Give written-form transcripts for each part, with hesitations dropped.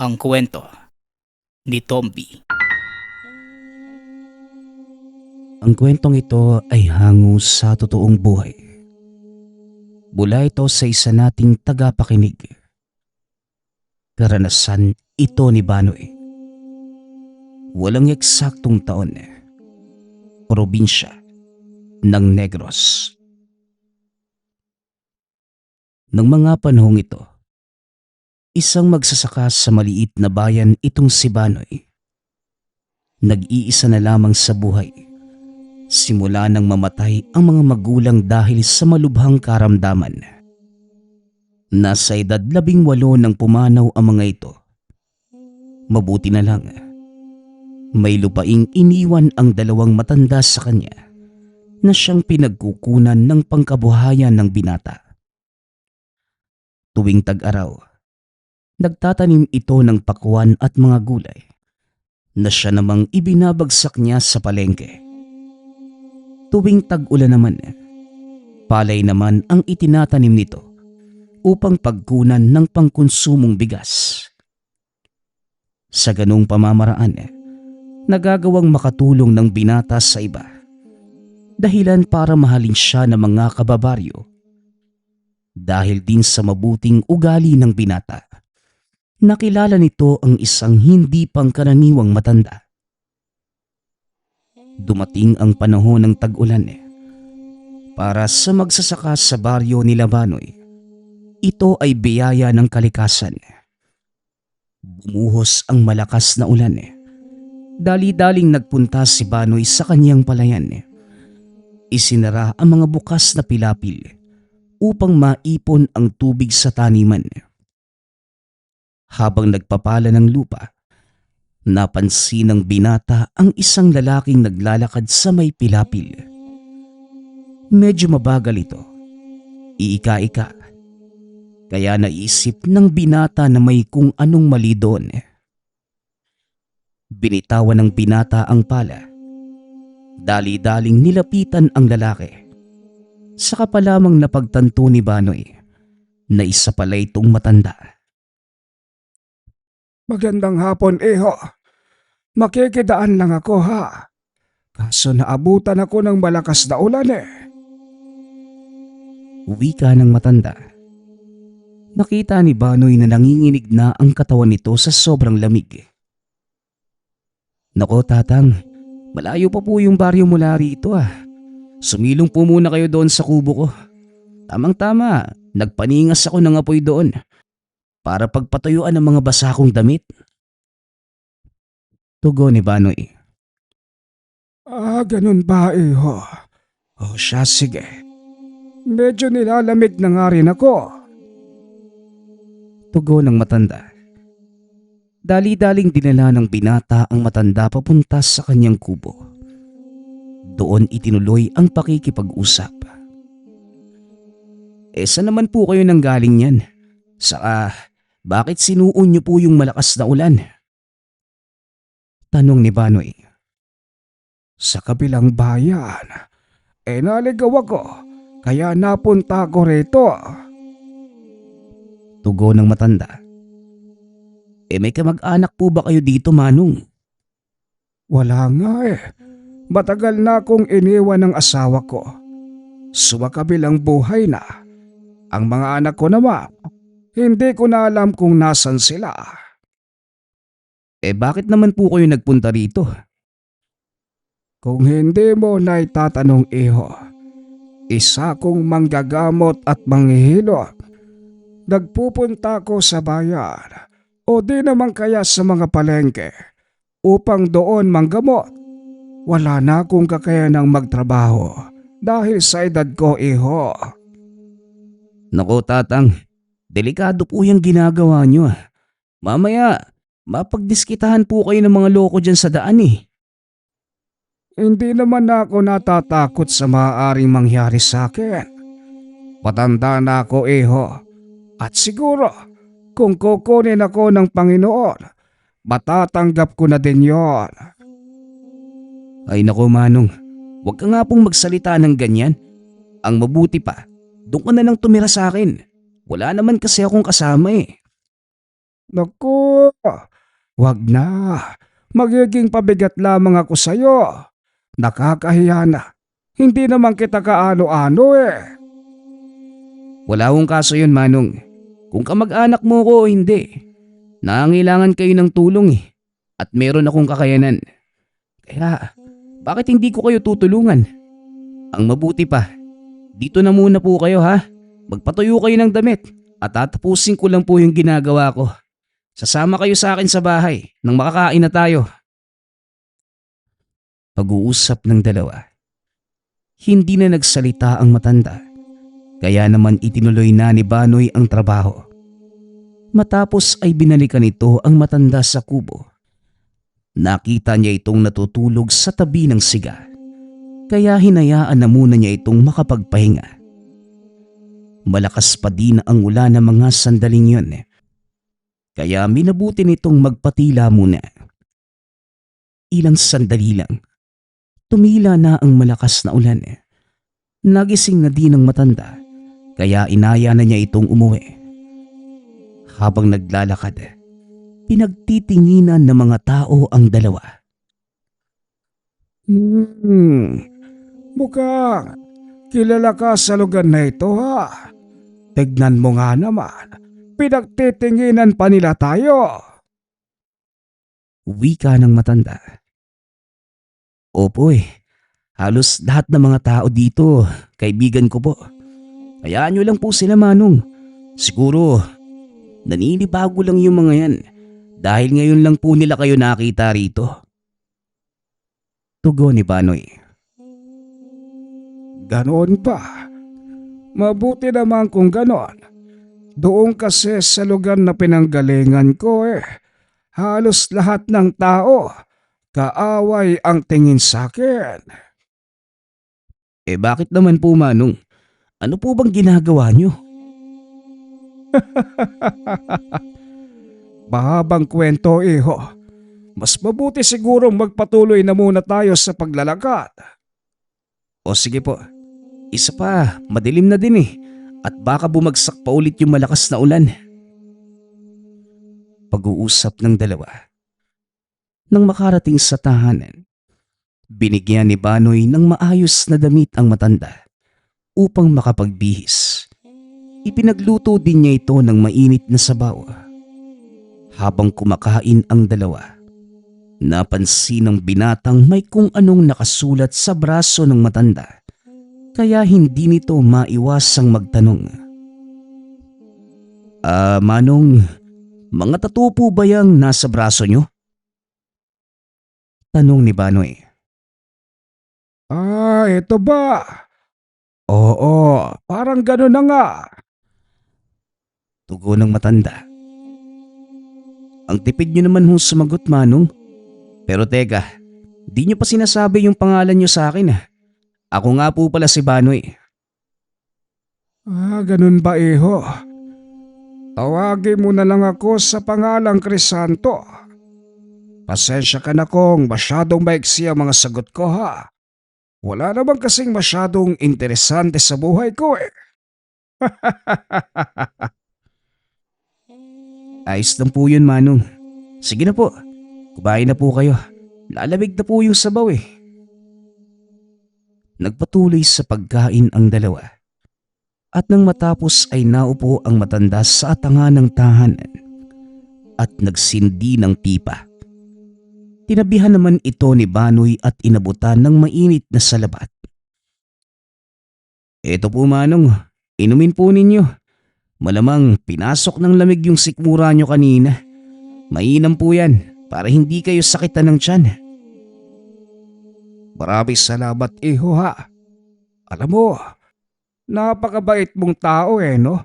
Ang kwento ni Tomby. Ang kwentong ito ay hango sa totoong buhay. Mula ito sa isa nating tagapakinig. Karanasan ito ni Banoy. Walang eksaktong taon. Probinsya ng Negros. Nang mga panahong ito, isang magsasaka sa maliit na bayan itong si Banoy. Nag-iisa na lamang sa buhay. Simula nang mamatay ang mga magulang dahil sa malubhang karamdaman. Nasa edad 18 nang pumanaw ang mga ito. Mabuti na lang, may lupaing iniwan ang dalawang matanda sa kanya na siyang pinagkukunan ng pangkabuhayan ng binata. Tuwing tag-araw, nagtatanim ito ng pakwan at mga gulay na siya namang ibinabagsak niya sa palengke. Tuwing tag-ulan naman, palay naman ang itinatanim nito upang pagkunan ng pangkonsumong bigas. Sa ganung pamamaraan, nagagawang makatulong ng binata sa iba, dahilan para mahalin siya ng mga kababaryo. Dahil din sa mabuting ugali ng binata, nakilala nito ang isang hindi pangkaraniwang matanda. Dumating ang panahon ng tag-ulan para sa magsasaka sa baryo ni Banoy. Ito ay biyaya ng kalikasan. Bumuhos ang malakas na ulan. Dali-daling nagpunta si Banoy sa kanyang palayan. Isinara ang mga bukas na pilapil upang maipon ang tubig sa taniman. Habang nagpapala ng lupa, napansin ng binata ang isang lalaking naglalakad sa may pilapil. Medyo mabagal ito. Iika-ika. Kaya naisip ng binata na may kung anong mali doon. Binitawan ng binata ang pala. Dali-daling nilapitan ang lalaki. Saka pa lamang napagtanto ni Banoy na isa pala itong matanda. Magandang hapon, Iho. Makikidaan lang ako, ha? Kaso naabutan ako ng malakas na ulan Wika ng matanda. Nakita ni Banoy na nanginginig na ang katawan nito sa sobrang lamig. Nako tatang, malayo pa po yung baryo mula rito Sumilong po muna kayo doon sa kubo ko. Tamang-tama, nagpaningas ako ng apoy doon para pagpatuyuan ng mga basa kong damit. Tugon ni Banoy. Ganun ba, Iho? O siya, sige. Medyo nilalamig na nga rin ako. Tugon ng matanda. Dali-daling dinala ng binata ang matanda papunta sa kanyang kubo. Doon itinuloy ang pakikipag-usap. Saan naman po kayo nanggaling yan? Saka, bakit sinuon niyo po yung malakas na ulan? Tanong ni Banoy. Sa kabilang bayan, naligaw ako, kaya napunta ko rito. Tugon ng matanda. May kamag-anak po ba kayo dito, Manong? Wala nga Matagal na akong iniwan ng asawa ko. Sumakabilang buhay na. Ang mga anak ko naman, hindi ko na alam kung nasan sila. Bakit naman po kayo nagpunta rito? Kung hindi mo na itatanong, Iho, isa kong manggagamot at manghihilot. Nagpupunta ko sa bayan o di naman kaya sa mga palengke upang doon manggamot. Wala na akong kakayanang magtrabaho dahil sa edad ko, Iho. Naku tatang, delikado po yung ginagawa nyo. Mamaya, mapagdiskitahan po kayo ng mga loko dyan sa daan Hindi naman ako natatakot sa maaaring mangyari sa akin. Matanda na ako, Iho. At siguro, kung kukunin ako ng Panginoon, matatanggap ko na din yon. Ay naku Manong, huwag ka nga pong magsalita ng ganyan. Ang mabuti pa, doon ka na lang tumira sa akin. Wala naman kasi akong kasama Naku, wag na. Magiging pabigat lamang ako sa'yo. Nakakahiya na. Hindi naman kita kaano-ano eh. Wala akong kaso yun, Manong. Kung kamag-anak mo ko o hindi, nangangailangan kayo ng tulong eh. At meron akong kakayanan. Kaya, bakit hindi ko kayo tutulungan? Ang mabuti pa, dito na muna po kayo ha. Magpatuyo kayo ng damit at tatapusin ko lang po yung ginagawa ko. Sasama kayo sa akin sa bahay nang makakain na tayo. Pag-uusap ng dalawa. Hindi na nagsalita ang matanda. Kaya naman itinuloy na ni Banoy ang trabaho. Matapos ay binalikan nito ang matanda sa kubo. Nakita niya itong natutulog sa tabi ng siga. Kaya hinayaan na muna niya itong makapagpahinga. Malakas pa din ang ulan ng mga sandaling yun. Kaya minabuti nitong magpatila muna. Ilang sandali lang, tumila na ang malakas na ulan. Nagising na din ang matanda, kaya inaya na niya itong umuwi. Habang naglalakad, pinagtitinginan ng mga tao ang dalawa. Mukhang kilala ka sa lugar na ito ha. Tignan mo nga naman. Pinagtitinginan pa nila tayo. Wika ng matanda. Opo halos lahat ng mga tao dito, kaibigan ko po. Hayaan nyo lang po sila, Manong. Siguro, naninibago lang yung mga yan dahil ngayon lang po nila kayo nakita rito. Tugon ni Banoy. Ganon ba? Mabuti naman kung ganon. Doon kasi sa lugar na pinanggalingan ko halos lahat ng tao, kaaway ang tingin sa akin. Bakit naman po, Manong? Ano po bang ginagawa nyo? Mahabang kwento, iho. Mas mabuti sigurong magpatuloy na muna tayo sa paglalakad. O sige po, isa pa, madilim na din at baka bumagsak pa ulit yung malakas na ulan. Pag-uusap ng dalawa. Nang makarating sa tahanan, binigyan ni Banoy ng maayos na damit ang matanda upang makapagbihis. Ipinagluto din niya ito ng mainit na sabaw. Habang kumakain ang dalawa, napansin ng binatang may kung anong nakasulat sa braso ng matanda. Kaya hindi nito maiwasang magtanong. Manong, mga tattoo po ba yang nasa braso nyo? Tanong ni Banoy. Ito ba? Oo, parang gano'n na nga. Tugon ng matanda. Ang tipid nyo naman hong sumagot, Manong. Pero teka, di nyo pa sinasabi yung pangalan nyo sa akin. Ako nga po pala si Banoy. Ganun ba, iho? Tawagin mo na lang ako sa pangalang Crisanto. Pasensya ka na kung masyadong maiksi ang mga sagot ko ha. Wala naman kasing masyadong interesante sa buhay ko Ayos lang po yun, Manong. Sige na po, kumain na po kayo. Lalamig na po yung sabaw Nagpatuloy sa pagkain ang dalawa. At nang matapos ay naupo ang matanda sa atanga ng tahanan at nagsindi ng pipa. Tinabihan naman ito ni Banoy at inabutan ng mainit na salabat. Eto po, Manong, inumin po ninyo. Malamang pinasok ng lamig yung sikmura nyo kanina. Mainam po yan para hindi kayo sakitan ng tiyan. Maraming salamat, iho ha. Alam mo, napakabait mong tao no?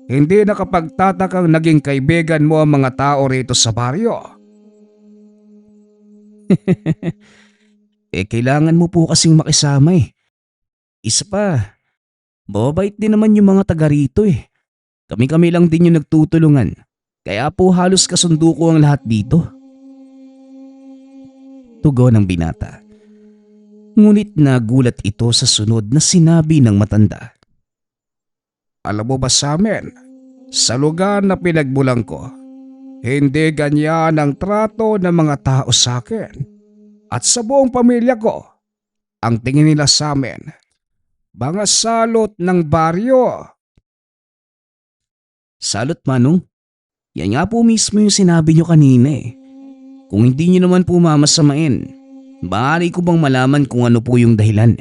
Hindi nakapagtatakang naging kaibigan mo ang mga tao rito sa baryo. Kailangan mo po kasing makisama Isa pa, mababait din naman yung mga taga rito Kami-kami lang din yung nagtutulungan. Kaya po halos kasundo ko ang lahat dito. Tugon ng binata. Ngunit nagulat ito sa sunod na sinabi ng matanda. Alam mo ba sa amin, sa lugar na pinagmulan ko, Hindi ganyan ang trato ng mga tao sa akin at sa buong pamilya ko. Ang tingin nila sa amin, mga salot ng baryo. Salot, Manong. Yan nga po mismo yung sinabi nyo kanina eh. Kung hindi nyo naman po mamasamain, maaari ko bang malaman kung ano po yung dahilan?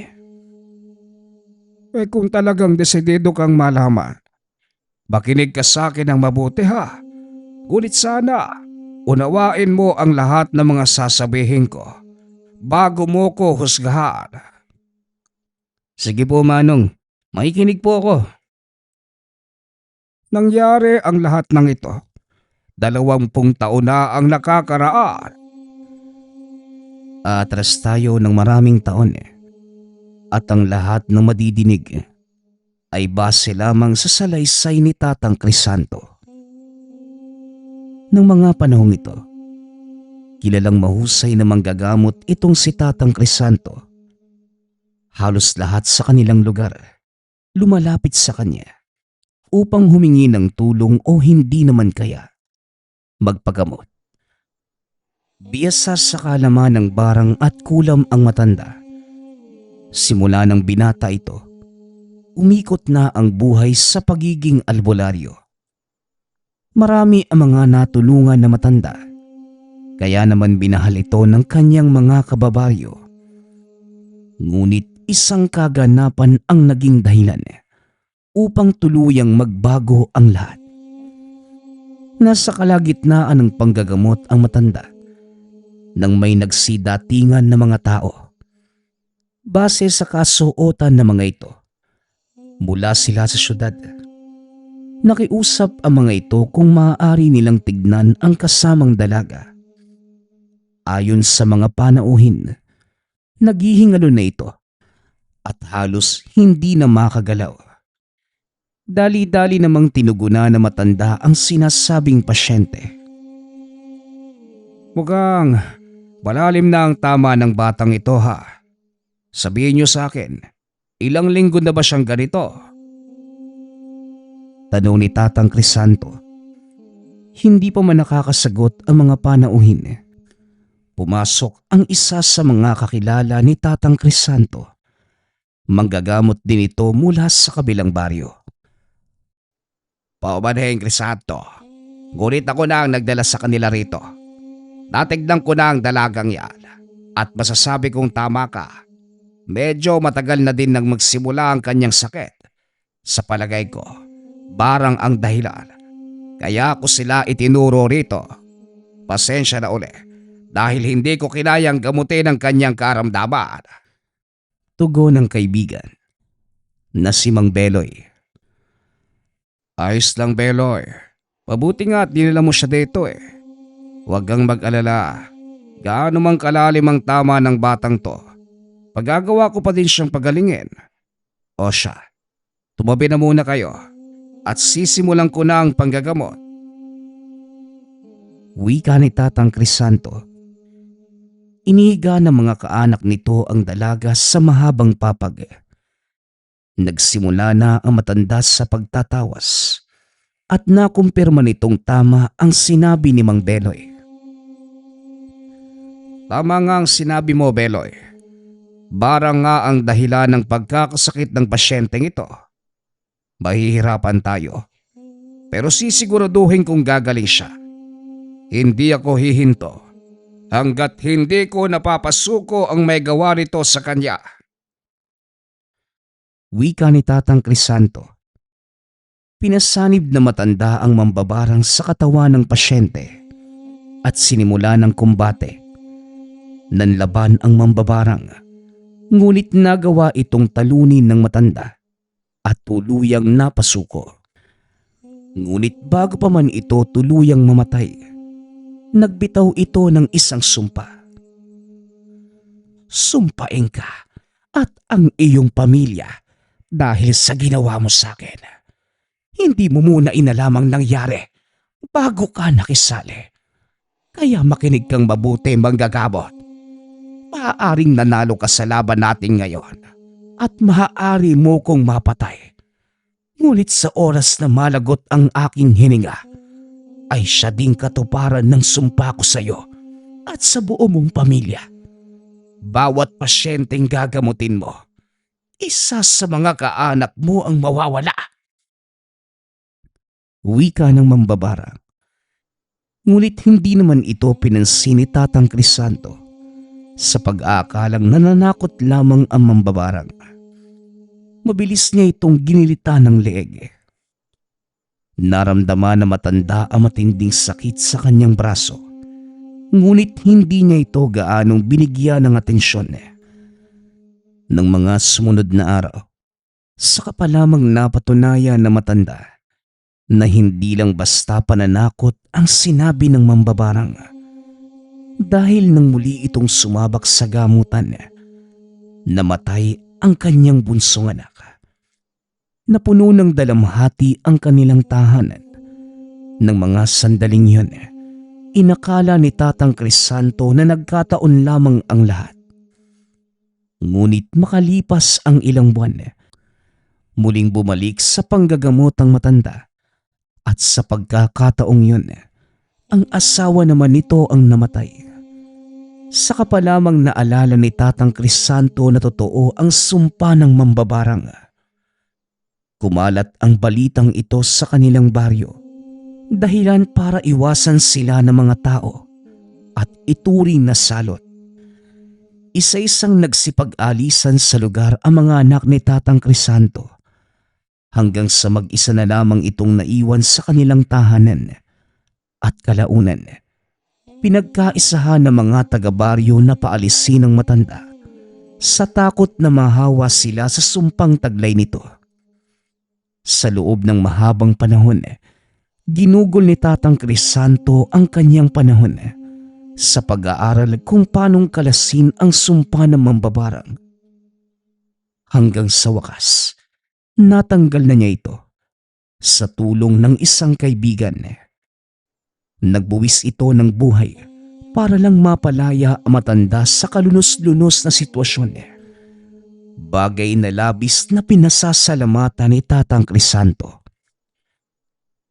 Kung talagang desidido kang malaman, makinig ka sa akin ng mabuti ha. Ngunit sana, unawain mo ang lahat ng mga sasabihin ko bago mo ko husgahan. Sige po, Manong. Makikinig po ako. Nangyari ang lahat ng ito. 20 taon na ang nakakaraan. Atras tayo ng maraming taon eh. At ang lahat ng madidinig ay base lamang sa salaysay ni Tatang Crisanto. Nang mga panahong ito, kilalang mahusay na manggagamot itong si Tatang Crisanto. Halos lahat sa kanilang lugar lumalapit sa kanya upang humingi ng tulong o hindi naman kaya magpagamot. Biyasa sa kalaman ng barang at kulam ang matanda. Simula ng binata ito, umikot na ang buhay sa pagiging albularyo. Marami ang mga natulungan na matanda, kaya naman binahal ito ng kanyang mga kababaryo. Ngunit isang kaganapan ang naging dahilan upang tuluyang magbago ang lahat. Nasa kalagitnaan ng panggagamot ang matanda nang may nagsidatingan na mga tao. Base sa kasuotan ng mga ito, mula sila sa syudad. Nakiusap ang mga ito kung maaari nilang tignan ang kasamang dalaga. Ayon sa mga panauhin, naghihingalo na ito at halos hindi na makagalaw. Dali-dali namang tinuguna na matanda ang sinasabing pasyente. Mukhang malalim na ang tama ng batang ito ha. Sabihin niyo sa akin, ilang linggo na ba siyang ganito? Tanong ni Tatang Crisanto. Hindi pa man nakakasagot ang mga panauhin. Pumasok ang isa sa mga kakilala ni Tatang Crisanto. Manggagamot din ito mula sa kabilang baryo. Paumanheng Crisanto, ngunit ako na ang nagdala sa kanila rito. Natignan ko na ang dalagang yan at masasabi kong tama ka. Medyo matagal na din nang magsimula ang kanyang sakit. Sa palagay ko, barang ang dahilan. Kaya ko sila itinuro rito. Pasensya na uli dahil hindi ko kinayang gamutin ang kanyang karamdaman. Tugon ng kaibigan na si Mang Beloy. Ayos lang, Beloy. Mabuti nga at dinala mo siya dito eh. Huwag kang mag-alala. Gaano mang kalalim ang tama ng batang to, pagagawa ko pa din siyang pagalingin. O siya, tumabi na muna kayo at sisimulan ko na ang panggagamot. Wika ni Tatang Crisanto. Inihiga ng mga kaanak nito ang dalaga sa mahabang papag. Nagsimula na ang matanda sa pagtatawas at nakumpirma nitong tama ang sinabi ni Mang Beloy. Tama nga ang sinabi mo, Beloy. Barang nga ang dahilan ng pagkakasakit ng pasyenteng ito. Mahihirapan tayo. Pero sisiguraduhin kong gagaling siya. Hindi ako hihinto hanggat hindi ko napapasuko ang may gawa nito sa kanya. Wika ni Tatang Crisanto. Pinasanib na matanda ang mambabarang sa katawan ng pasyente at sinimula ng kumbate. Nanlaban ang mambabarang, ngunit nagawa itong talunin ng matanda at tuluyang napasuko. Ngunit bago pa man ito tuluyang mamatay, nagbitaw ito ng isang sumpa. Sumpain ka at ang iyong pamilya dahil sa ginawa mo sa akin. Hindi mo muna inalamang nangyari bago ka nakisali. Kaya makinig kang mabuti, manggagamot. Maaaring nanalo ka sa laban natin ngayon at maaari mo kong mapatay. Ngunit sa oras na malagot ang aking hininga, ay siya ding katuparan ng sumpa ko sa iyo at sa buo mong pamilya. Bawat pasyenteng gagamutin mo, isa sa mga kaanak mo ang mawawala. Wika ng mambabarang. Ngunit hindi naman ito pinansin ni Tatang Crisanto sa pag-aakalang nananakot lamang ang mambabarang. Mabilis niya itong ginilitan ng leeg. Naramdaman na matanda ang matinding sakit sa kanyang braso. Ngunit hindi niya ito gaanong binigyan ng atensyon. Ng mga sumunod na araw, saka pa lamang napatunayan na matanda na hindi lang basta pananakot ang sinabi ng mambabarang. Dahil nang muli itong sumabak sa gamutan, namatay ang kanyang bunsong anak. Napuno ng dalamhati ang kanilang tahanan. Nang mga sandaling yun, inakala ni Tatang Crisanto na nagkataon lamang ang lahat. Ngunit makalipas ang ilang buwan, muling bumalik sa panggagamot ang matanda. At sa pagkakataong yun, ang asawa naman nito ang namatay. Saka pa lamang naalala ni Tatang Crisanto na totoo ang sumpa ng mambabarang. Kumalat ang balitang ito sa kanilang baryo, dahilan para iwasan sila ng mga tao at ituring na salot. Isa-isang nagsipag-alisan sa lugar ang mga anak ni Tatang Crisanto, hanggang sa mag-isa na lamang itong naiwan sa kanilang tahanan. At kalaunan, pinagkaisahan ng mga taga-baryo na paalisin ng matanda sa takot na mahawa sila sa sumpang taglay nito. Sa loob ng mahabang panahon, ginugol ni Tatang Crisanto ang kanyang panahon sa pag-aaral kung paanong kalasin ang sumpa ng mambabarang. Hanggang sa wakas, natanggal na niya ito sa tulong ng isang kaibigan. Nagbuwis ito ng buhay para lang mapalaya ang matanda sa kalunos-lunos na sitwasyon. Bagay na labis na pinasasalamatan ni Tatang Crisanto.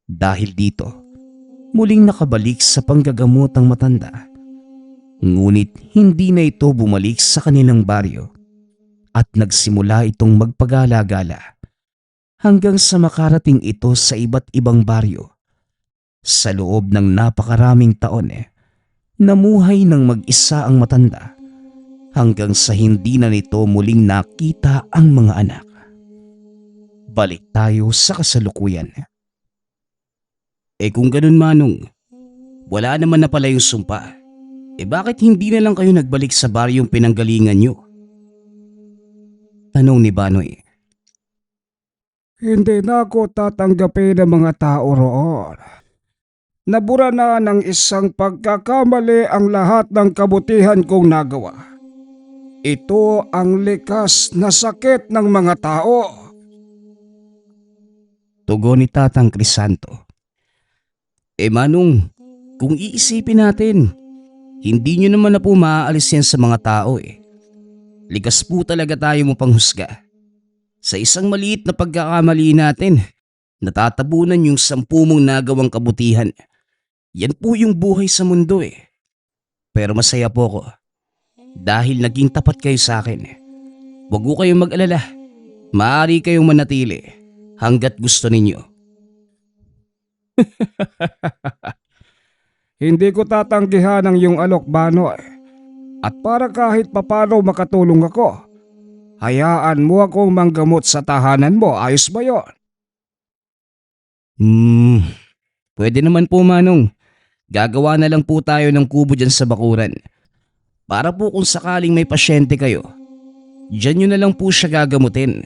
Dahil dito, muling nakabalik sa panggagamot ang matanda. Ngunit hindi na ito bumalik sa kanilang baryo at nagsimula itong magpagala-gala hanggang sa makarating ito sa iba't ibang baryo. Sa loob ng napakaraming taon, namuhay ng mag-isa ang matanda hanggang sa hindi na nito muling nakita ang mga anak. Balik tayo sa kasalukuyan. Kung ganun Manong, wala naman na pala yung sumpa. Bakit hindi na lang kayo nagbalik sa baryong pinanggalingan nyo? Tanong ni Banoy. Hindi na ako tatanggapin ng mga tao roon. Nabura na ng isang pagkakamali ang lahat ng kabutihan kong nagawa. Ito ang likas na sakit ng mga tao. Tugon ni Tatang Crisanto. Manong, kung iisipin natin, hindi nyo naman na po maaalis yan sa mga tao. Likas po talaga tayo mo panghusga. Sa isang maliit na pagkakamali natin, natatabunan yung 10 mong nagawang kabutihan. Yan po yung buhay sa mundo. Pero masaya po ako dahil naging tapat kayo sa akin. Huwag ko kayong mag-alala. Maaari kayong manatili hanggat gusto ninyo. Hindi ko tatanggihan ang iyong alok, Banoy. At para kahit papano makatulong ako, hayaan mo akong manggamot sa tahanan mo. Ayos ba yun? Pwede naman po Manong. Gagawa na lang po tayo ng kubo dyan sa bakuran. Para po kung sakaling may pasyente kayo, dyan nyo na lang po siya gagamutin.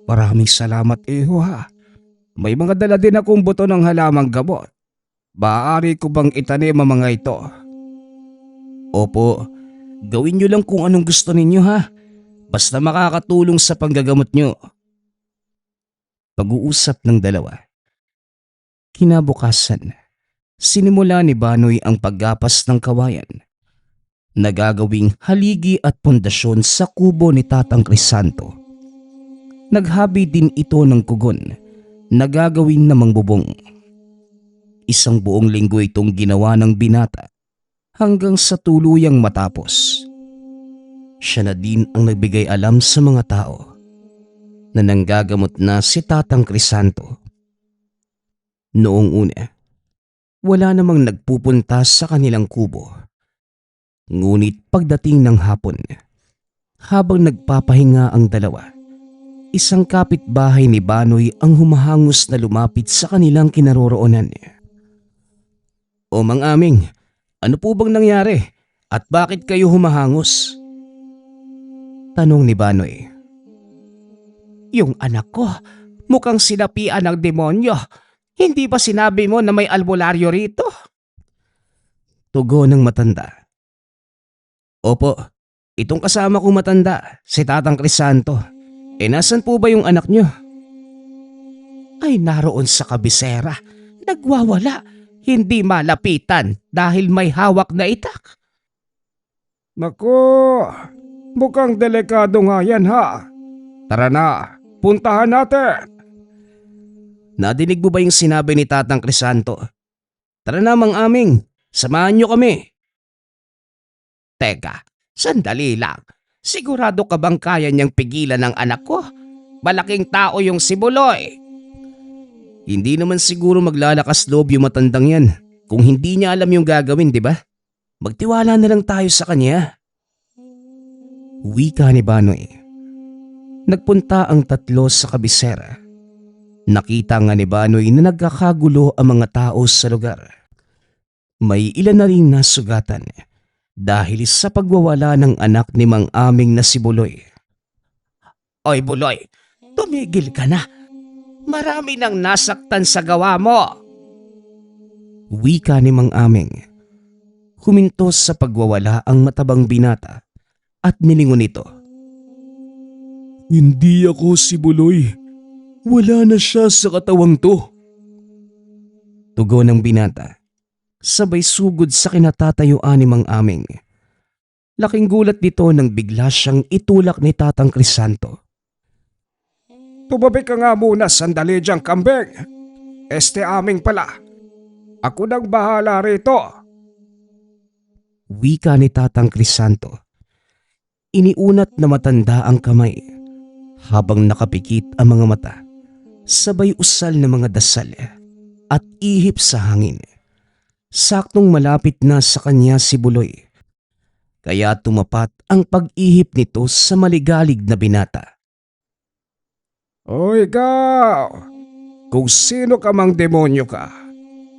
Maraming salamat, iho ha. May mga dala din akong buto ng halamang gamot. Maaari ko bang itanim ang mga ito? Opo, gawin nyo lang kung anong gusto ninyo ha. Basta makakatulong sa panggagamot nyo. Pag-uusap ng dalawa. Kinabukasan, sinimula ni Banoy ang paggapas ng kawayan. Nagagawing haligi at pundasyon sa kubo ni Tatang Crisanto. Naghabi din ito ng kugon na gagawin namang bubong. Isang buong linggo itong ginawa ng binata hanggang sa tuluyang matapos. Siya na din ang nagbigay alam sa mga tao na nanggagamot na si Tatang Crisanto. Noong una, wala namang nagpupunta sa kanilang kubo. Ngunit pagdating ng hapon, habang nagpapahinga ang dalawa, isang kapitbahay ni Banoy ang humahangos na lumapit sa kanilang kinaroroonan. O Mang Aming, ano po bang nangyari at bakit kayo humahangos? Tanong ni Banoy. Yung anak ko, mukhang sinapian ng demonyo. Hindi ba sinabi mo na may albularyo rito? Tugon ng matanda. Opo, itong kasama kong matanda, si Tatang Crisanto. Nasan po ba yung anak nyo? Ay naroon sa kabisera, nagwawala. Hindi malapitan dahil may hawak na itak. Naku, mukhang delikado nga yan ha. Tara na, puntahan natin. Nadinig mo ba yung sinabi ni Tatang Crisanto? Tara na Mang Aming, samahan nyo kami. Teka, sandali lang. Sigurado ka bang kaya niyang pigilan ng anak ko? Malaking tao yung si Buloy. Hindi naman siguro maglalakas loob yung matandang yan kung hindi niya alam yung gagawin, di ba? Magtiwala na lang tayo sa kanya. Wika ni Banoy. Nagpunta ang tatlo sa kabisera. Nakita nga ni Banoy na nagkakagulo ang mga tao sa lugar. May ilan na rin nasugatan dahil sa pagwawala ng anak ni Mang Aming na si Buloy. Oy Buloy, tumigil ka na. Marami nang nasaktan sa gawa mo. Wika ni Mang Aming. Huminto sa pagwawala ang matabang binata at nilingon ito. Hindi ako si Buloy. Wala na siya sa katawang to. Tugon ng binata. Sabay sugod sa kinatatayuan ni Mang Aming. Laking gulat dito nang bigla siyang itulak ni Tatang Crisanto. Tumabi ka nga muna sandali diyang kambing. Aming pala. Ako nang bahala rito. Wika ni Tatang Crisanto. Iniunat na matanda ang kamay habang nakapikit ang mga mata. Sabay usal na mga dasal at ihip sa hangin. Saktong malapit na sa kanya si Buloy. Kaya tumapat ang pag-ihip nito sa maligalig na binata. O ikaw, kung sino ka mang demonyo ka,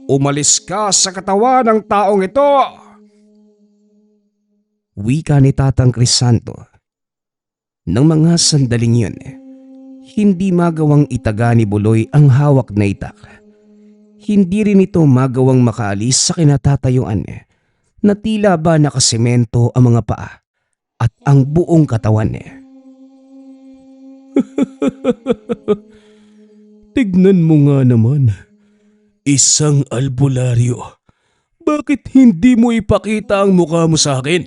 umalis ka sa katawan ng taong ito. Wika ni Tatang Crisanto. Nang mga sandaling yun, hindi magawang itaga ni Buloy ang hawak na itak. Hindi rin ito magawang makaalis sa kinatatayuan na tila ba nakasemento ang mga paa at ang buong katawan. Tignan mo nga naman. Isang albularyo. Bakit hindi mo ipakita ang mukha mo sa akin?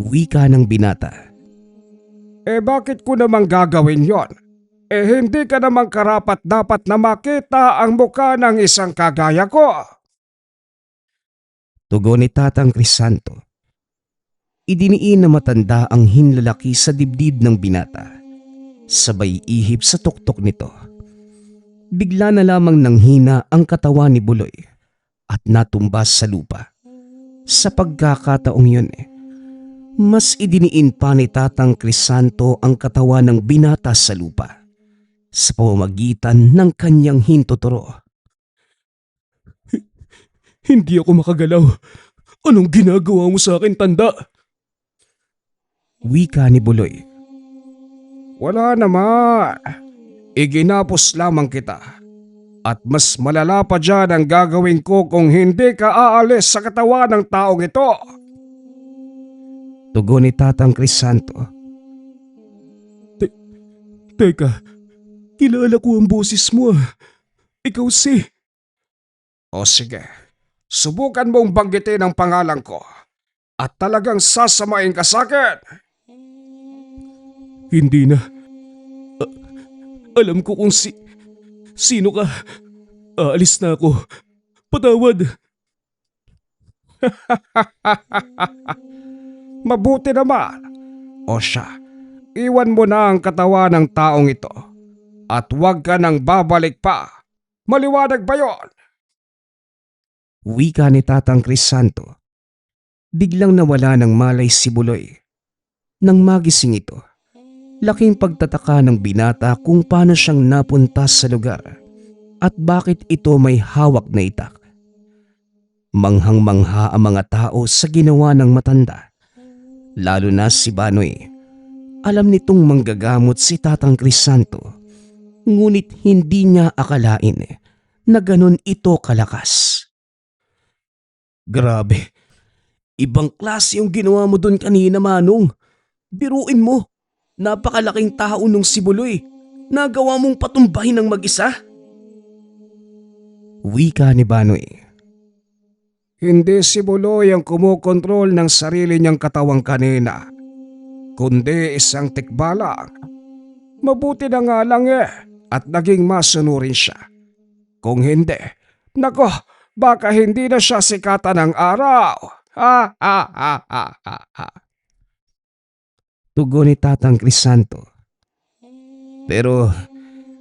Wika ng binata. Bakit ko naman gagawin yon? Hindi ka naman karapat dapat na makita ang mukha ng isang kagaya ko. Tugon ni Tatang Crisanto. Idiniin na matanda ang hinlalaki sa dibdib ng binata. Sabay ihip sa tuktok nito. Bigla na lamang nanghina ang katawan ni Buloy at natumbas sa lupa. Sa pagkakataong yun, mas idiniin pa ni Tatang Crisanto ang katawan ng binata sa lupa sa pamamagitan ng kanyang hintuturo. Hindi ako makagalaw. Anong ginagawa mo sa akin, tanda? Wika ni Buloy. Wala naman. Iginapos lamang kita. At mas malala pa dyan ang gagawin ko kung hindi ka aalis sa katawan ng taong ito. Tugon ni Tatang Crisanto. Teka, kilala ko ang boses mo. Ikaw si... O sige, subukan mong banggitin ang pangalan ko at talagang sasamain ka sa akin. Hindi na. Alam ko kung sino ka. Aalis na ako. Patawad. Mabuti naman. O siya, iwan mo na ang katawan ng taong ito at huwag ka nang babalik pa. Maliwanag ba yon? Wika ni Tatang Crisanto. Biglang nawala ng malay si Buloy. Nang magising ito, laking pagtataka ng binata kung paano siyang napunta sa lugar at bakit ito may hawak na itak. Manghang-mangha ang mga tao sa ginawa ng matanda, lalo na si Banoy. Alam nitong manggagamot si Tatang Crisanto, ngunit hindi niya akalain na ganun ito kalakas. Grabe, ibang klase yung ginawa mo dun kanina, Manong. Biruin mo, napakalaking tao nung si Buloy. Nagawa mong patumbahin ng mag-isa? Wika ni Banoy. Hindi si Buloy ang kumukontrol ng sarili niyang katawang kanina, kundi isang tikbalang. Mabuti na nga lang at naging masunurin siya. Kung hindi, nako, baka hindi na siya sikatan ng araw. Ha ha ha ha ha ha. Tugon ni Tatang Crisanto. Pero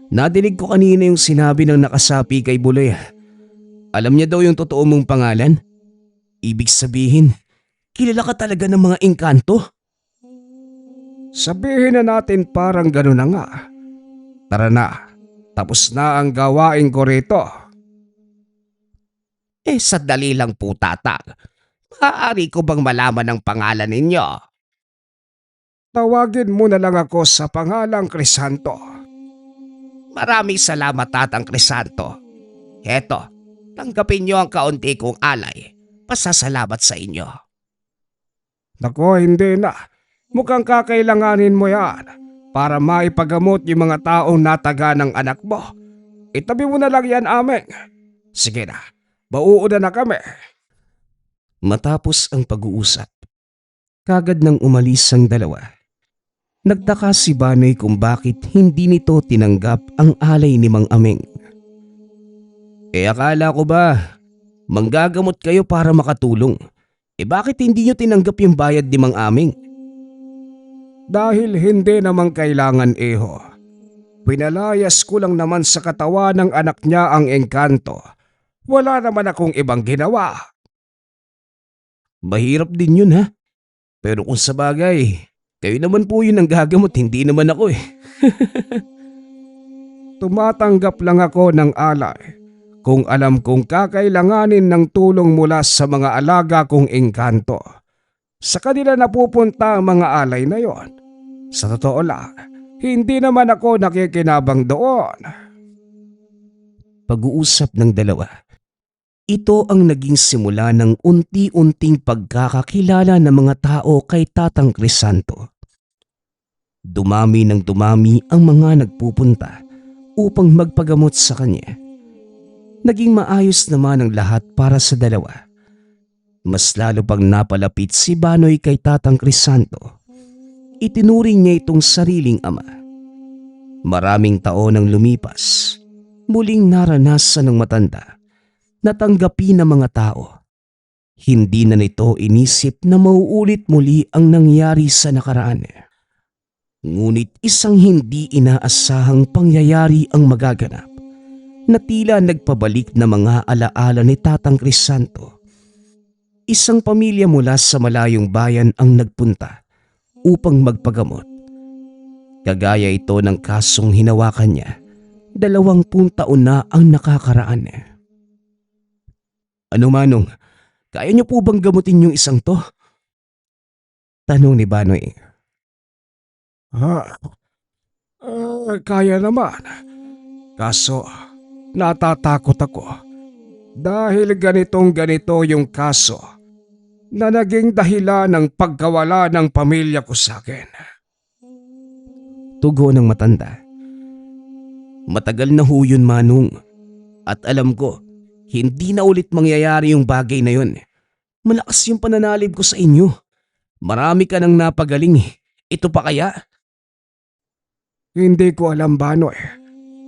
nadinig ko kanina yung sinabi ng nakasapi kay Buloy. Alam niya daw yung totoo mong pangalan? Ibig sabihin, kilala ka talaga ng mga engkanto? Sabihin na natin parang gano'n na nga. Tara na, tapos na ang gawain ko rito. Sandali lang po, Tatang. Maaari ko bang malaman ang pangalan ninyo? Tawagin mo na lang ako sa pangalang Crisanto. Maraming salamat, Tatang Crisanto. Heto, tanggapin niyo ang kaunti kong alay. Pasasalamat sa inyo. Nako, hindi na. Mukhang kakailanganin mo yan para maipagamot yung mga taong nataga ng anak mo. Itabi mo na lang yan, aming. Sige na, mauuna na kami. Matapos ang pag-uusap, kagad nang umalis ang dalawa. Nagtaka si Banoy kung bakit hindi nito tinanggap ang alay ni Mang Aming. Akala ko ba manggagamot kayo para makatulong? Bakit hindi nyo tinanggap yung bayad ni Mang Aming? Dahil hindi naman kailangan, Iho. Pinalayas ko lang naman sa katawan ng anak niya ang engkanto. Wala naman akong ibang ginawa. Mahirap din yun, ha? Pero kung sa bagay, kayo naman po yun ang gagamot, hindi naman ako Tumatanggap lang ako ng alay kung alam kong kakailanganin ng tulong mula sa mga alaga kong engkanto. Sa kanila napupunta ang mga alay na yon. Sa totoo lang, hindi naman ako nakikinabang doon. Pag-uusap ng dalawa, ito ang naging simula ng unti-unting pagkakakilala ng mga tao kay Tatang Crisanto. Dumami ng dumami ang mga nagpupunta upang magpagamot sa kanya. Naging maayos naman ang lahat para sa dalawa. Mas lalo pang napalapit si Banoy kay Tatang Crisanto. Itinuring niya itong sariling ama. Maraming taon ang lumipas, muling naranasan ng matanda, natanggapin ng mga tao. Hindi na nito inisip na mauulit muli ang nangyari sa nakaraan. Ngunit isang hindi inaasahang pangyayari ang magaganap na tila nagpabalik na mga alaala ni Tatang Crisanto. Isang pamilya mula sa malayong bayan ang nagpunta upang magpagamot. Kagaya ito ng kasong hinawakan niya, 20 taon na ang nakakaraan. Ano, Manong, kaya niyo po bang gamutin yung isang to? Tanong ni Banoy. Kaya naman. Kaso, natatakot ako. Dahil ganito yung kaso na naging dahilan ng pagkawala ng pamilya ko sa akin. Tugon ng matanda. Matagal na ho yun, Manong. At alam ko, hindi na ulit mangyayari yung bagay na yun. Malakas yung pananalib ko sa inyo. Marami ka nang napagaling. Ito pa kaya? Hindi ko alam, Banoy.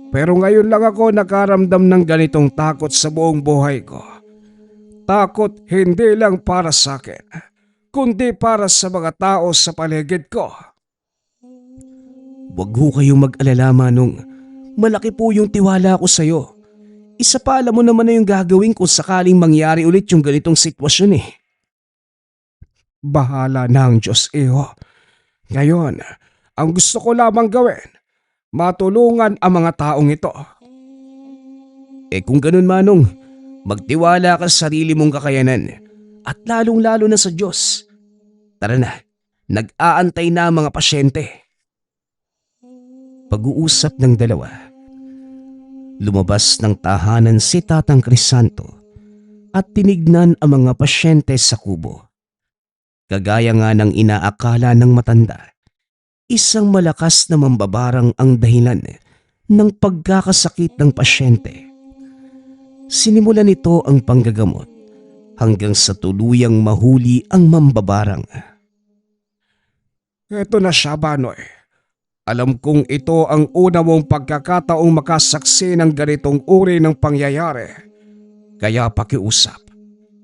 Pero ngayon lang ako nakaramdam ng ganitong takot sa buong buhay ko. Takot hindi lang para sa akin, kundi para sa mga tao sa paligid ko. Huwag ho kayong mag-alala, Manong. Malaki po yung tiwala ko sa'yo. Isa pa, alam mo naman na yung gagawin kung sakaling mangyari ulit yung ganitong sitwasyon eh. Bahala na ang Diyos, iho. Ngayon, ang gusto ko lamang gawin, matulungan ang mga taong ito. Eh kung ganun, Manong, magtiwala ka sa sarili mong kakayanan at lalong-lalo na sa Diyos. Tara na, nag-aantay na ang mga pasyente. Pag-uusap ng dalawa, lumabas ng tahanan si Tatang Crisanto at tinignan ang mga pasyente sa kubo. Kagaya nga ng inaakala ng matanda, isang malakas na mambabarang ang dahilan ng pagkakasakit ng pasyente. Sinimulan nito ang panggagamot hanggang sa tuluyang mahuli ang mambabarang. Ito na siya, Banoy. Alam kong ito ang una mong pagkakataong makasaksi ng ganitong uri ng pangyayari. Kaya pakiusap.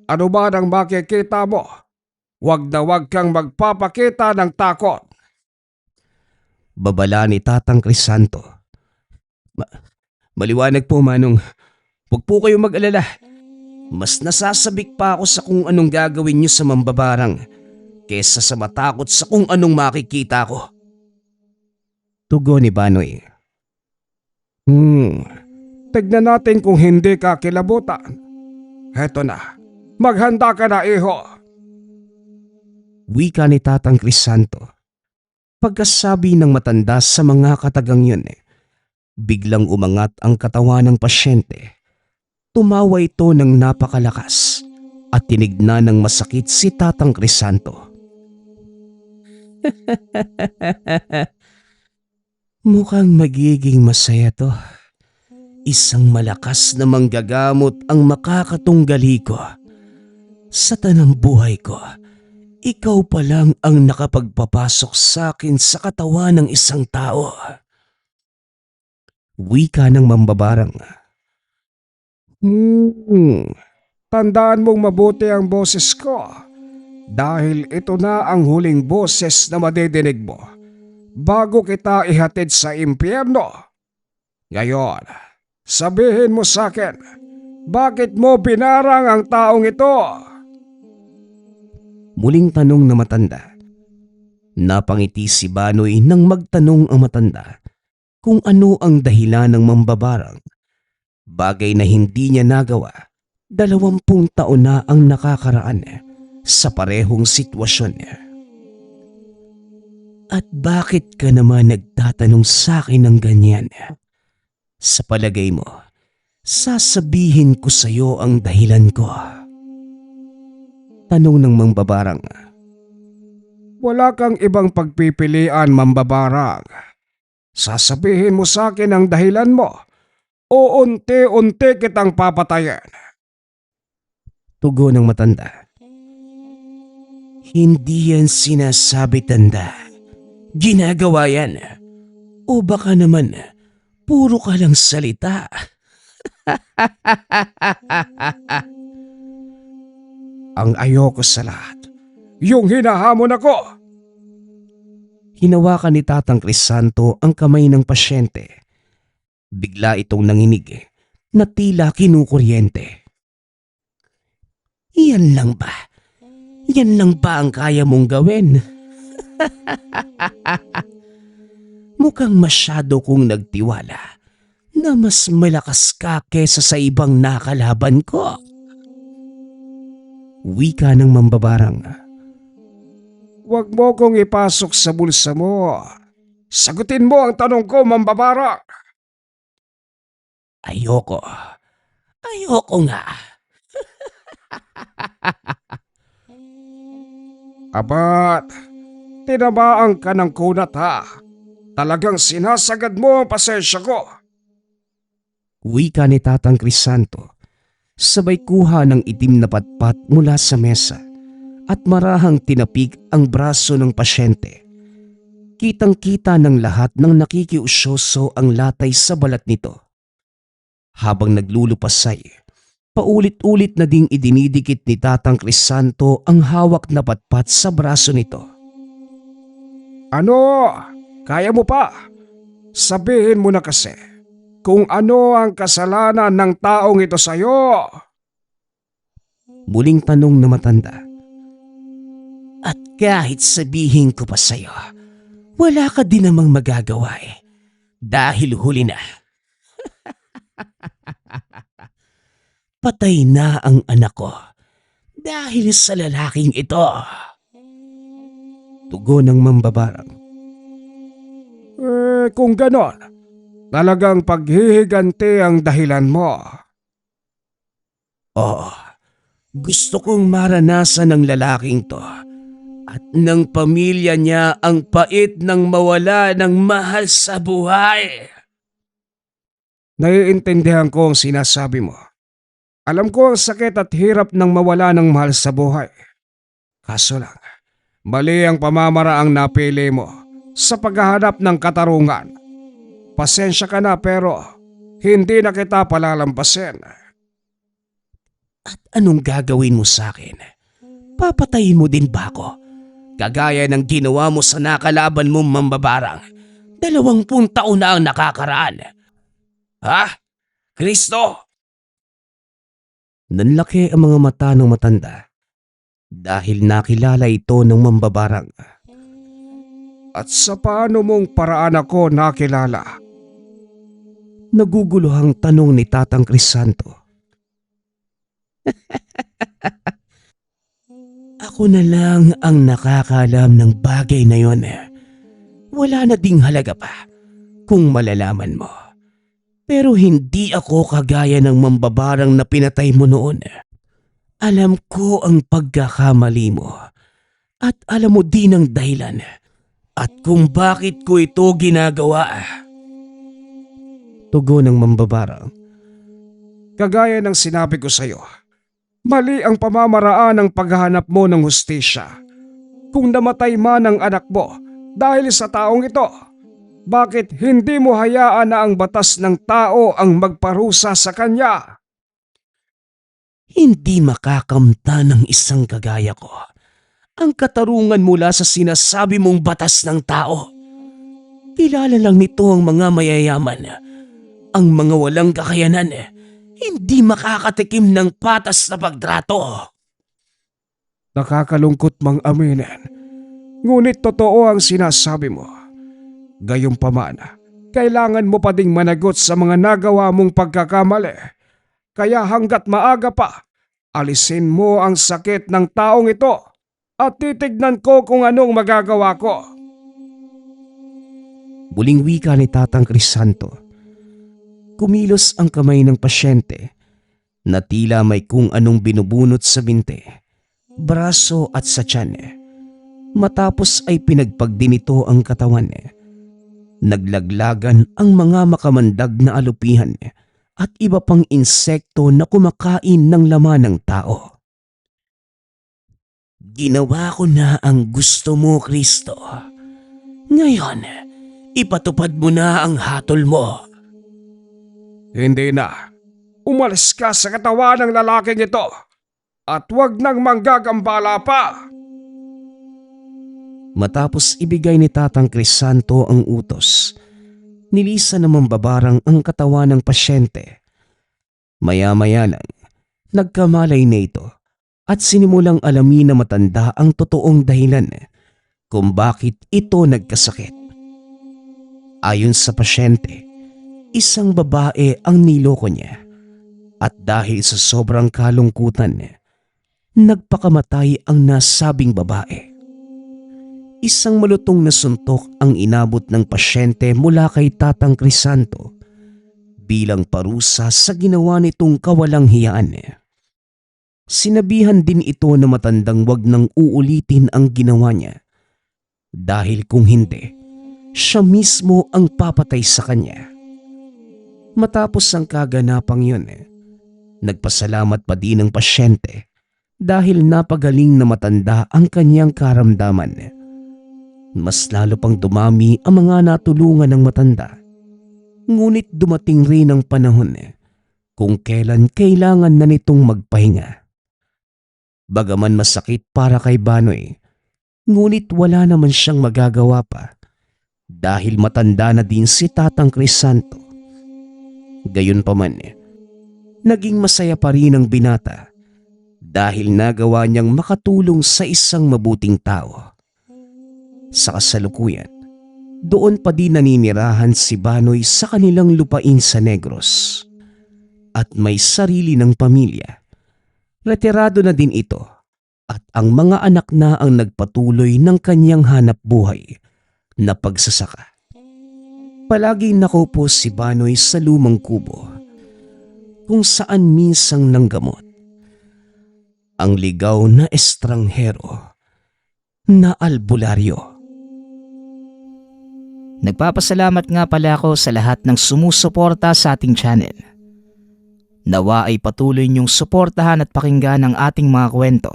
Ano ba ang makikita mo? Huwag na huwag kang magpapakita ng takot. Babala ni Tatang Crisanto. Maliwanag po, Manong. Huwag po kayong mag-alala. Mas nasasabik pa ako sa kung anong gagawin niyo sa mambabarang kesa sa matakot sa kung anong makikita ko. Tugon ni Banoy. Tignan natin kung hindi ka kilabutan. Heto na. Maghanda ka na, iho. Wika ni Tatang Crisanto. Pagkasabi ng matanda sa mga katagang yun, biglang umangat ang katawan ng pasyente. Tumawa ito ng napakalakas at tinignan ng masakit si Tatang Crisanto. Mukhang magiging masaya to. Isang malakas na manggagamot ang makakatunggali ko. Sa tanang buhay ko, ikaw pa lang ang nakapagpapasok sa akin sa katawan ng isang tao. Wika ng mambabarang. Tandaan mong mabuti ang boses ko dahil ito na ang huling boses na madidinig mo bago kita ihatid sa impyerno. Ngayon, sabihin mo sa akin, bakit mo binarang ang taong ito? Muling tanong na matanda. Napangiti si Banoy nang magtanong ang matanda kung ano ang dahilan ng mambabarang. Bagay na hindi niya nagawa 20 taon na ang nakakaraan sa parehong sitwasyon niya. At bakit ka naman nagtatanong sa akin ng ganyan? Sa palagay mo, sasabihin ko sa iyo ang dahilan ko. Tanong ng mambabarang. Wala kang ibang pagpipilian, mambabarang. Sasabihin mo sa akin ang dahilan mo o unti-unti kitang papatayin. Tugon ng matanda. Hindi yan sinasabi, tanda. Ginagawa yan. O baka naman, puro ka lang salita. Ang ayoko sa lahat, yung hinahamon ako. Hinawakan ni Tatang Crisanto ang kamay ng pasyente. Bigla itong nanginig na tila kinukuryente. Yan lang ba? Yan lang ba ang kaya mong gawin? Mukhang masyado kong nagtiwala na mas malakas ka kesa sa ibang nakalaban ko. Wika ng mambabarang. Huwag mo kong ipasok sa bulsa mo. Sagutin mo ang tanong ko, mambabarang. Ayoko. Ayoko nga. Abat, tinamaan ka ng kunat ha. Talagang sinasagad mo ang pasensya ko. Wika ni Tatang Crisanto, sabay kuha ng itim na patpat mula sa mesa at marahang tinapik ang braso ng pasyente. Kitang-kita ng lahat ng nakikiusyoso ang latay sa balat nito. Habang naglulupasay, paulit-ulit na ding idinidikit ni Tatang Crisanto ang hawak na patpat sa braso nito. Ano? Kaya mo pa? Sabihin mo na kasi kung ano ang kasalanan ng taong ito sa'yo. Muling tanong na matanda. At kahit sabihin ko pa sa'yo, wala ka din namang magagawa dahil huli na. Patay na ang anak ko dahil sa lalaking ito. Tugon ng mambabarang. Kung ganon, talagang paghihiganti ang dahilan mo. Oo, gusto kong maranasan ng lalaking to at ng pamilya niya ang pait ng mawala ng mahal sa buhay. Naiintindihan ko ang sinasabi mo. Alam ko ang sakit at hirap ng mawala ng mahal sa buhay. Kaso lang, mali ang pamamaraang napili mo sa paghahanap ng katarungan. Pasensya ka na pero hindi na kita palalampasin. At anong gagawin mo sa akin? Papatayin mo din ba ako? Kagaya ng ginawa mo sa nakalaban mong mambabarang. 20 taon na ang nakakaraan. Ha? Kristo? Nanlaki ang mga mata ng matanda dahil nakilala ito ng mambabarang. At sa paano mong paraan ako nakilala? Naguguluhang tanong ni Tatang Crisanto. Ako na lang ang nakakaalam ng bagay na yon. Wala na ding halaga pa kung malalaman mo. Pero hindi ako kagaya ng mambabarang na pinatay mo noon. Alam ko ang pagkakamali mo at alam mo din ang dahilan at kung bakit ko ito ginagawa. Tugon ng mambabarang. Kagaya ng sinabi ko sa'yo, mali ang pamamaraan ng paghahanap mo ng hustisya. Kung namatay man ang anak mo dahil sa taong ito, bakit hindi mo hayaan na ang batas ng tao ang magparusa sa kanya? Hindi makakamta ng isang kagaya ko ang katarungan mula sa sinasabi mong batas ng tao. Kilala lang nito ang mga mayayaman, ang mga walang kakayanan, hindi makakatikim ng patas na pagtrato. Nakakalungkot mang aminin, ngunit totoo ang sinasabi mo. Gayunpaman, kailangan mo pa ding managot sa mga nagawa mong pagkakamali. Kaya hanggat maaga pa, alisin mo ang sakit ng taong ito at titignan ko kung anong magagawa ko. Muling wika ni Tatang Crisanto. Kumilos ang kamay ng pasyente na tila may kung anong binubunot sa binti, braso at sa tiyan. Matapos ay pinagpagdin ito ang katawan. Naglaglagan ang mga makamandag na alupihan at iba pang insekto na kumakain ng laman ng tao. Ginawa ko na ang gusto mo, Kristo. Ngayon, ipatupad mo na ang hatol mo. Hindi na. Umalis ka sa katawan ng lalaking ito at huwag nang manggagambala pa. Matapos ibigay ni Tatang Crisanto ang utos, nilisan na mambabarang ang katawan ng pasyente. Maya-maya lang, nagkamalay na ito at sinimulang alamin na matanda ang totoong dahilan kung bakit ito nagkasakit. Ayon sa pasyente, isang babae ang niloko niya at dahil sa sobrang kalungkutan, nagpakamatay ang nasabing babae. Isang malutong na suntok ang inabot ng pasyente mula kay Tatang Crisanto bilang parusa sa ginawa nitong kawalang hiyaan. Sinabihan din ito na matandang wag nang uulitin ang ginawa niya dahil kung hindi, siya mismo ang papatay sa kanya. Matapos ang kaganapang yun, nagpasalamat pa din ang pasyente dahil napagaling na matanda ang kanyang karamdaman. Mas lalo pang dumami ang mga natulungan ng matanda. Ngunit dumating rin ang panahon kung kailan kailangan na nitong magpahinga. Bagaman masakit para kay Banoy, ngunit wala naman siyang magagawa pa dahil matanda na din si Tatang Crisanto. Gayunpaman, naging masaya pa rin ang binata dahil nagawa niyang makatulong sa isang mabuting tao. Sa kasalukuyan, doon pa din naninirahan si Banoy sa kanilang lupain sa Negros. At may sarili ng pamilya. Retirado na din ito at ang mga anak na ang nagpatuloy ng kanyang hanap buhay na pagsasaka. Palaging nakaupo si Banoy sa lumang kubo kung saan minsang nanggamot ang ligaw na estranghero na albularyo. Nagpapasalamat nga pala ako sa lahat ng sumusuporta sa ating channel. Nawa ay patuloy niyong suportahan at pakinggan ang ating mga kwento.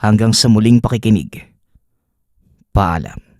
Hanggang sa muling pakikinig. Paalam.